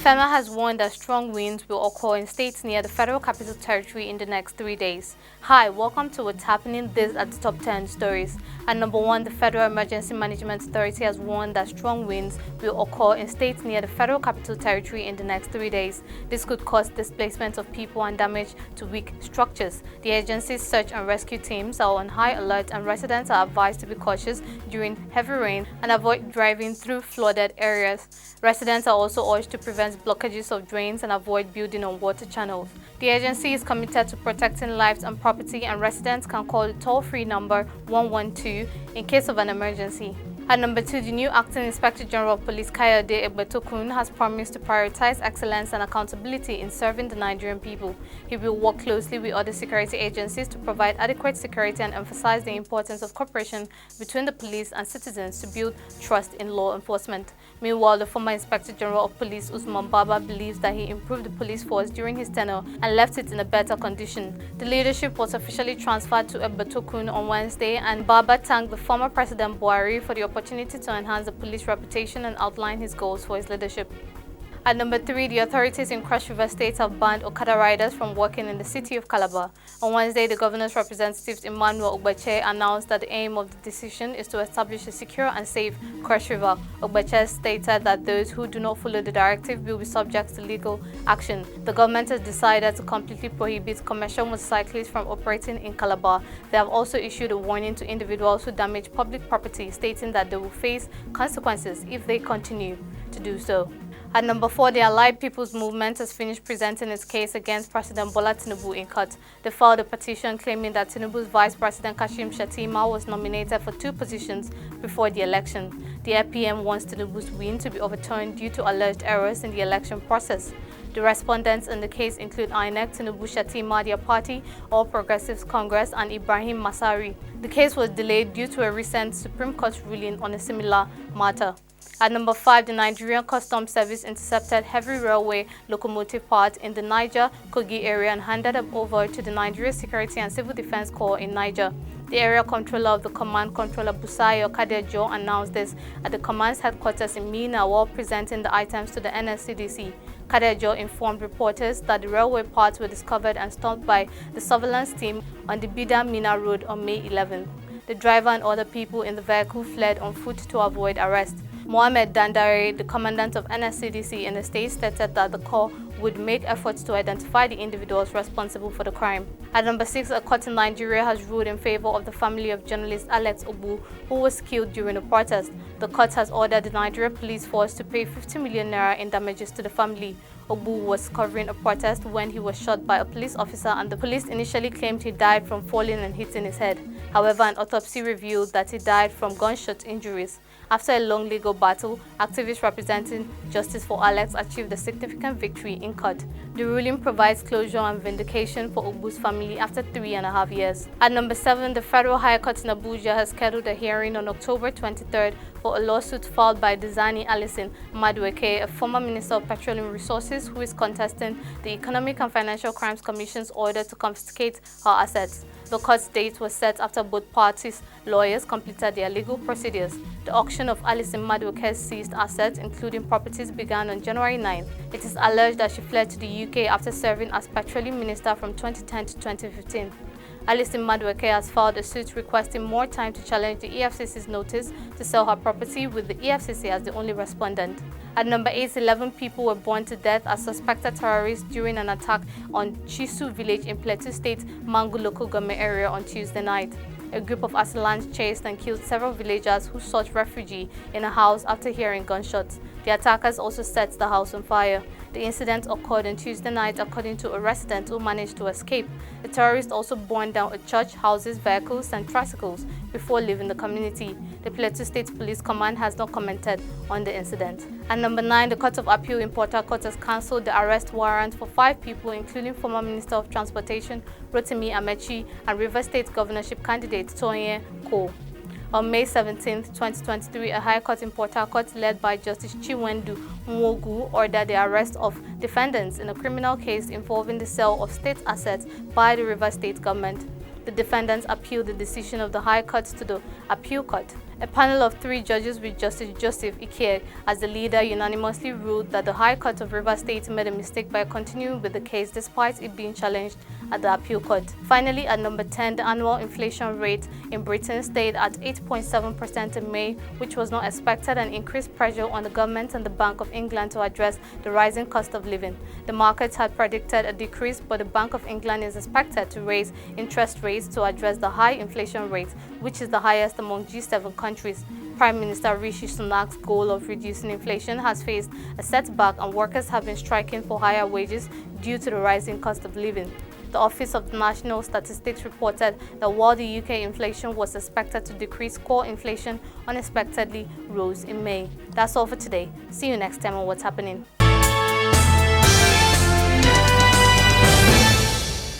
FEMA has warned that strong winds will occur in states near the Federal Capital Territory in the next 3 days. Hi, welcome to what's happening. This are the top 10 stories. At number 1, the Federal Emergency Management Authority has warned that strong winds will occur in states near the Federal Capital Territory in the next 3 days. This could cause displacement of people and damage to weak structures. The agency's search and rescue teams are on high alert, and residents are advised to be cautious during heavy rain and avoid driving through flooded areas. Residents are also urged to prevent blockages of drains and avoid building on water channels. The agency is committed to protecting lives and property, and residents can call the toll-free number 112 in case of an emergency. At number 2, the new Acting Inspector General of Police Kayode Egbetokun has promised to prioritize excellence and accountability in serving the Nigerian people. He will work closely with other security agencies to provide adequate security and emphasize the importance of cooperation between the police and citizens to build trust in law enforcement. Meanwhile, the former Inspector General of Police Usman Baba believes that he improved the police force during his tenure and left it in a better condition. The leadership was officially transferred to Egbetokun on Wednesday, and Baba thanked the former President Buhari for the opportunity to enhance the police reputation and outline his goals for his leadership. At number 3, the authorities in Cross River State have banned okada riders from working in the city of Calabar. On Wednesday, the governor's representative Emmanuel Ogbeche announced that the aim of the decision is to establish a secure and safe Cross River. Ogbeche stated that those who do not follow the directive will be subject to legal action. The government has decided to completely prohibit commercial motorcyclists from operating in Calabar. They have also issued a warning to individuals who damage public property, stating that they will face consequences if they continue to do so. At number 4, the Allied People's Movement has finished presenting its case against President Bola Tinubu in court. They filed a petition claiming that Tinubu's Vice President Kashim Shettima was nominated for 2 positions before the election. The APM wants Tinubu's win to be overturned due to alleged errors in the election process. The respondents in the case include INEC, Tinubu, Shettima, their party, All Progressives Congress, and Ibrahim Masari. The case was delayed due to a recent Supreme Court ruling on a similar matter. At number 5, the Nigerian Custom Service intercepted heavy railway locomotive parts in the Niger-Kogi area and handed them over to the Nigeria Security and Civil Defense Corps in Niger. The area controller of the command, Controller Busayo Kadejo, announced this at the command's headquarters in Mina while presenting the items to the NSCDC. Kadejo informed reporters that the railway parts were discovered and stopped by the surveillance team on the Bida-Mina road on May 11. The driver and other people in the vehicle fled on foot to avoid arrest. Mohamed Dandare, the commandant of NSCDC in the state, stated that the Corps would make efforts to identify the individuals responsible for the crime. At number 6, a court in Nigeria has ruled in favor of the family of journalist Alex Obu, who was killed during a protest. The court has ordered the Nigerian police force to pay 50 million naira in damages to the family. Obu was covering a protest when he was shot by a police officer, and the police initially claimed he died from falling and hitting his head. However, an autopsy revealed that he died from gunshot injuries. After a long legal battle, activists representing justice for Alex achieved a significant victory in court. The ruling provides closure and vindication for Obu's family after 3.5 years. At number 7, the Federal High Court in Abuja has scheduled a hearing on October 23rd for a lawsuit filed by Dizani Alison Madueke, a former Minister of Petroleum Resources who is contesting the Economic and Financial Crimes Commission's order to confiscate her assets. The court date was set after both parties' lawyers completed their legal procedures. The auction of Alison Madueke's seized assets, including properties, began on January 9. It is alleged that she fled to the UK after serving as Petroleum Minister from 2010 to 2015. Alison Madueke has filed a suit requesting more time to challenge the EFCC's notice to sell her property, with the EFCC as the only respondent. At number 8, 11 people were burned to death as suspected terrorists during an attack on Chisu village in Plateau State, Mangu local government area on Tuesday night. A group of assailants chased and killed several villagers who sought refuge in a house after hearing gunshots. The attackers also set the house on fire. The incident occurred on Tuesday night, according to a resident who managed to escape. The terrorists also burned down a church, houses, vehicles, and tricycles before leaving the community. The Plateau State Police Command has not commented on the incident. At number 9, the Court of Appeal in Port Harcourt has cancelled the arrest warrant for 5 people, including former Minister of Transportation Rotimi Amechi and Rivers State governorship candidate Toyin Ko. On May 17, 2023, a High Court in Port Harcourt, led by Justice Chiwendu Nwogu, ordered the arrest of defendants in a criminal case involving the sale of state assets by the Rivers State government. The defendants appealed the decision of the High Court to the Appeal Court. A panel of 3 judges with Justice Joseph Ike as the leader unanimously ruled that the High Court of Rivers State made a mistake by continuing with the case despite it being challenged at the appeal court. Finally, at number 10, the annual inflation rate in Britain stayed at 8.7% in May, which was not expected and increased pressure on the government and the Bank of England to address the rising cost of living. The markets had predicted a decrease, but the Bank of England is expected to raise interest rates to address the high inflation rate, which is the highest among G7 countries. Prime Minister Rishi Sunak's goal of reducing inflation has faced a setback, and workers have been striking for higher wages due to the rising cost of living. The Office of National Statistics reported that while the UK inflation was expected to decrease, core inflation unexpectedly rose in May. That's all for today. See you next time on What's Happening.